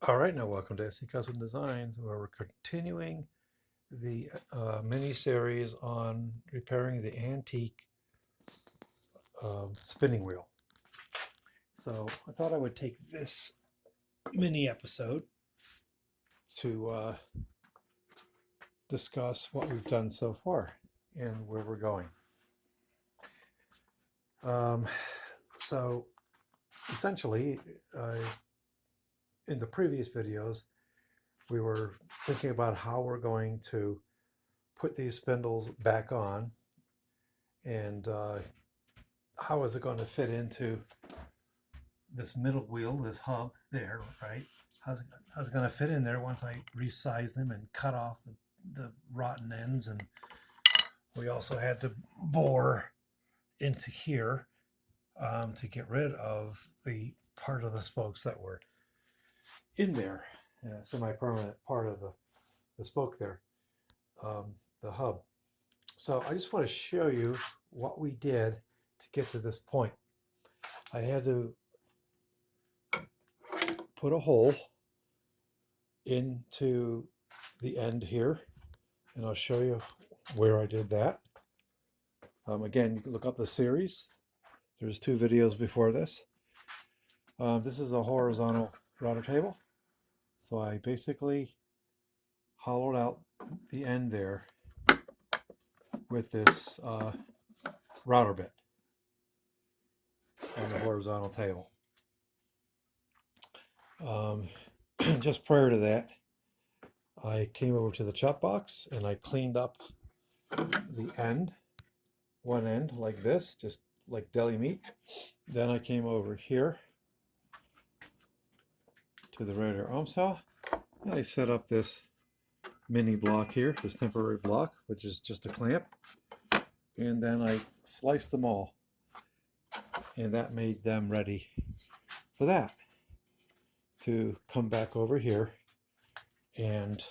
All right, now welcome to SC Custom Designs, where we're continuing the mini-series on repairing the antique spinning wheel. So I thought I would take this mini episode to discuss what we've done so far and where we're going. So essentially, in the previous videos, we were thinking about how we're going to put these spindles back on and how is it going to fit into this middle wheel, this hub there, right? How's it going to fit in there once I resize them and cut off the rotten ends? And we also had to bore into here to get rid of the part of the spokes that were in there, semi-permanent part of the spoke there, the hub. So I just want to show you what we did to get to this point. I had to put a hole into the end here, and I'll show you where I did that. Again, you can look up the series. There's 2 videos before this. This is a horizontal router table. So I basically hollowed out the end there with this router bit on the horizontal table. Just prior to that, I came over to the chop box and I cleaned up the end, one end like this, just like deli meat. Then I came over here to the radiator arm saw and I set up this mini block here, this temporary block, which is just a clamp. And then I sliced them all, and that made them ready for that to come back over here. And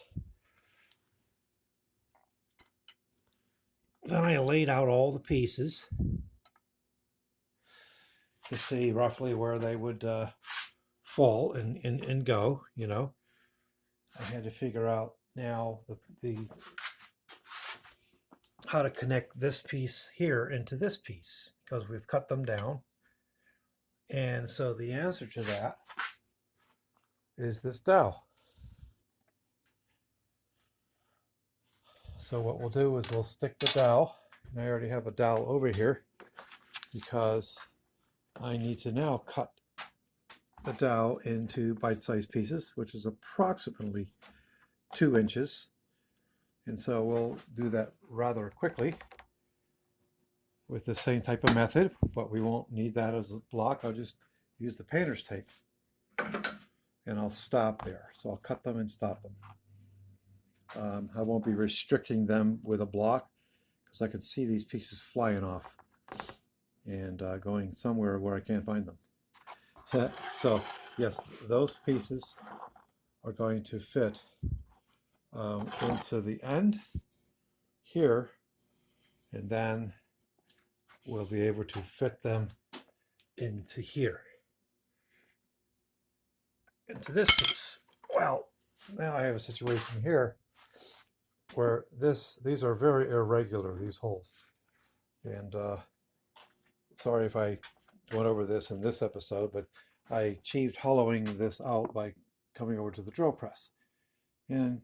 then I laid out all the pieces to see roughly where they would fall and go, you know. I had to figure out now the how to connect this piece here into this piece because we've cut them down. And so the answer to that is this dowel. So what we'll do is we'll stick the dowel, and I already have a dowel over here because I need to now cut the dowel into bite-sized pieces, which is approximately 2 inches. And so we'll do that rather quickly with the same type of method, but we won't need that as a block. I'll just use the painter's tape and I'll stop there. So I'll cut them and stop them. I won't be restricting them with a block because I can see these pieces flying off and going somewhere where I can't find them. So yes, those pieces are going to fit into the end here, and then we'll be able to fit them into here, into this piece. Well, now I have a situation here where these are very irregular, these holes. And sorry if I went over this in this episode, but I achieved hollowing this out by coming over to the drill press. And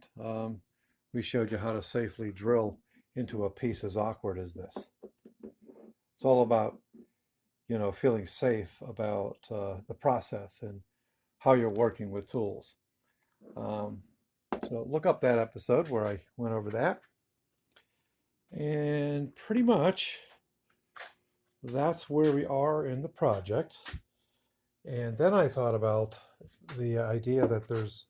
we showed you how to safely drill into a piece as awkward as this. It's all about, you know, feeling safe about the process and how you're working with tools. So look up that episode where I went over that. And pretty much that's where we are in the project. And then I thought about the idea that there's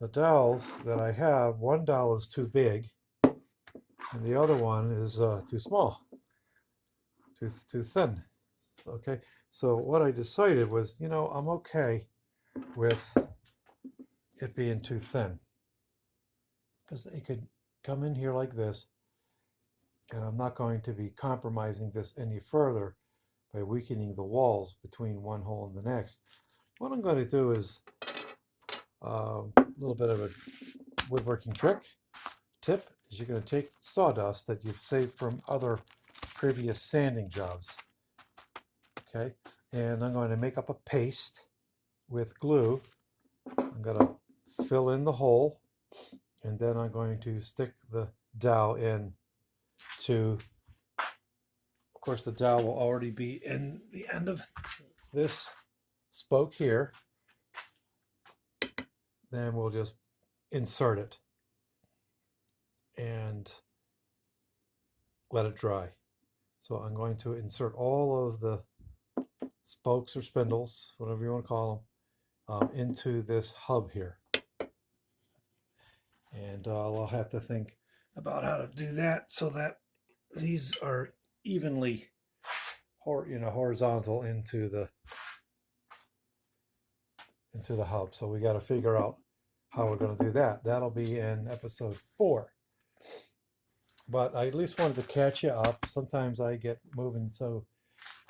the dowels that I have. One dowel is too big and the other one is too small, too thin. Okay, so what I decided was, you know, I'm okay with it being too thin because it could come in here like this, and I'm not going to be compromising this any further by weakening the walls between one hole and the next. What I'm going to do is A little bit of a woodworking tip is you're going to take sawdust that you've saved from other previous sanding jobs. Okay, and I'm going to make up a paste with glue. I'm going to fill in the hole, and then I'm going to stick the dowel in to, of course, the dowel will already be in the end of this spoke here. Then we'll just insert it and let it dry. So I'm going to insert all of the spokes or spindles, whatever you want to call them, into this hub here. And I'll have to think about how to do that so that these are evenly horizontal into the hub. So we got to figure out how we're going to do that. That'll be in episode 4. But I at least wanted to catch you up. Sometimes I get moving so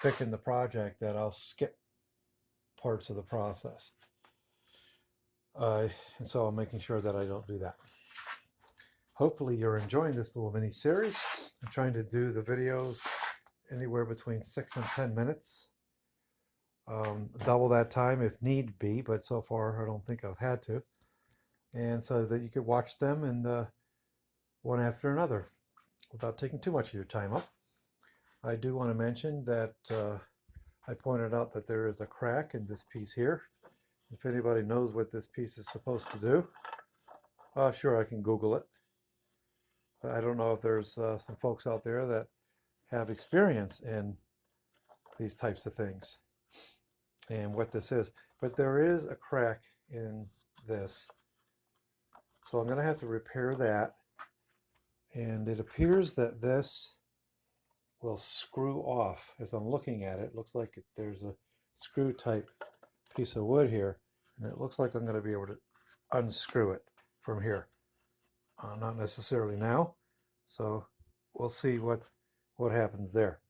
quick in the project that I'll skip parts of the process. And so I'm making sure that I don't do that. Hopefully you're enjoying this little mini series. I'm trying to do the videos anywhere between 6 and 10 minutes. Double that time if need be, but so far I don't think I've had to. And so that you could watch them and one after another without taking too much of your time up. I do want to mention that I pointed out that there is a crack in this piece here. If anybody knows what this piece is supposed to do, sure, I can Google it. I don't know if there's some folks out there that have experience in these types of things and what this is. But there is a crack in this. So I'm going to have to repair that. And it appears that this will screw off. As I'm looking at it, it looks like there's a screw type piece of wood here. And it looks like I'm going to be able to unscrew it from here. Not necessarily now. So we'll see what happens there.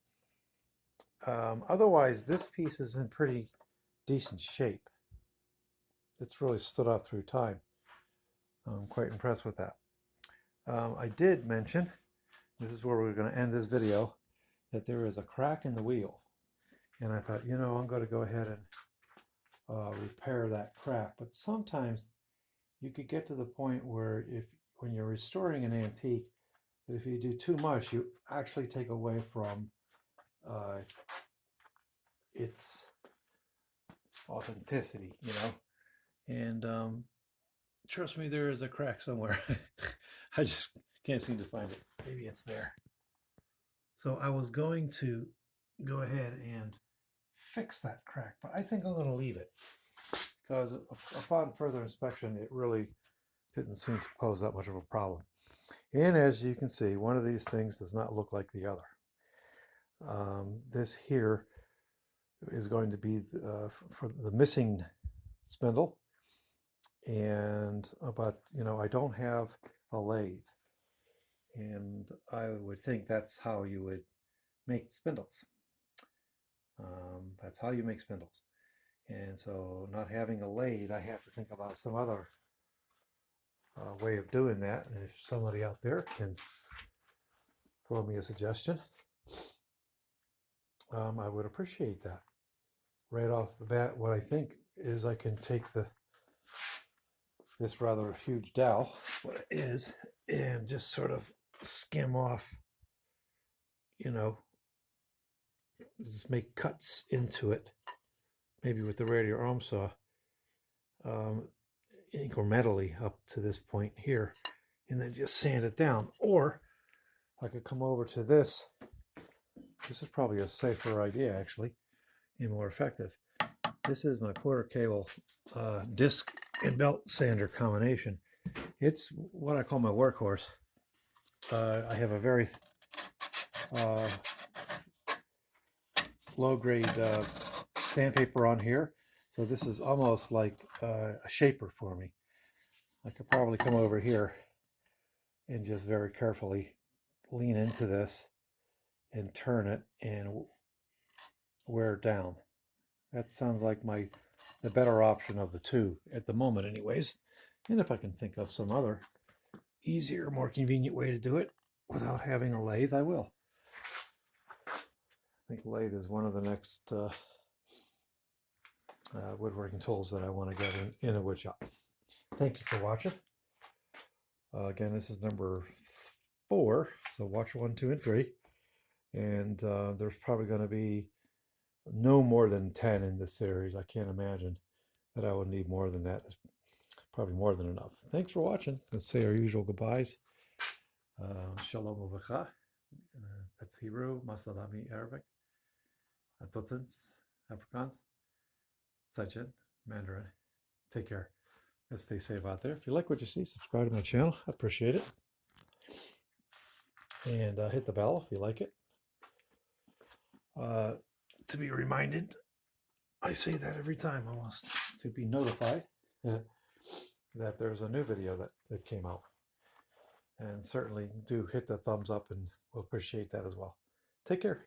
Otherwise, this piece is in pretty decent shape. It's really stood up through time. I'm quite impressed with that. I did mention, this is where we're going to end this video, that there is a crack in the wheel. And I thought, I'm going to go ahead and repair that crack. But sometimes you could get to the point where when you're restoring an antique, that if you do too much, you actually take away from its authenticity, And trust me, there is a crack somewhere. I just can't seem to find it. Maybe it's there. So I was going to go ahead and fix that crack, but I think I'm going to leave it because upon further inspection, it really didn't seem to pose that much of a problem. And as you can see, one of these things does not look like the other. This here is going to be for the missing spindle. But I don't have a lathe, and I would think that's how you would make spindles. That's how you make spindles. And so not having a lathe, I have to think about some other way of doing that. And if somebody out there can throw me a suggestion, I would appreciate that. Right off the bat, what I think is I can take this rather huge dowel, what it is, and just sort of skim off, just make cuts into it, maybe with the radial arm saw, incrementally up to this point here, and then just sand it down. Or I could come over to this. This is probably a safer idea, actually, and more effective. This is my Porter Cable disc and belt sander combination. It's what I call my workhorse. I have a very low-grade sandpaper on here, so this is almost like a shaper for me. I could probably come over here and just very carefully lean into this and turn it and wear it down. That sounds like my the better option of the two at the moment anyways. And if I can think of some other easier, more convenient way to do it without having a lathe, I will. I think lathe is one of the next woodworking tools that I want to get in a wood shop. Thank you for watching. Again, this is number 4, so watch 1, 2, and 3. And there's probably going to be no more than 10 in this series. I can't imagine that I would need more than that. It's probably more than enough. Thanks for watching. Let's say our usual goodbyes. Shalom uvracha. That's Hebrew. Masalami, Arabic. Totens, Afrikaans. Zaichen, Mandarin. Take care. Let's stay safe out there. If you like what you see, subscribe to my channel. I appreciate it. And hit the bell if you like it. To be reminded, I say that every time almost, to be notified that there's a new video that came out. And certainly do hit the thumbs up, and we'll appreciate that as well. Take care.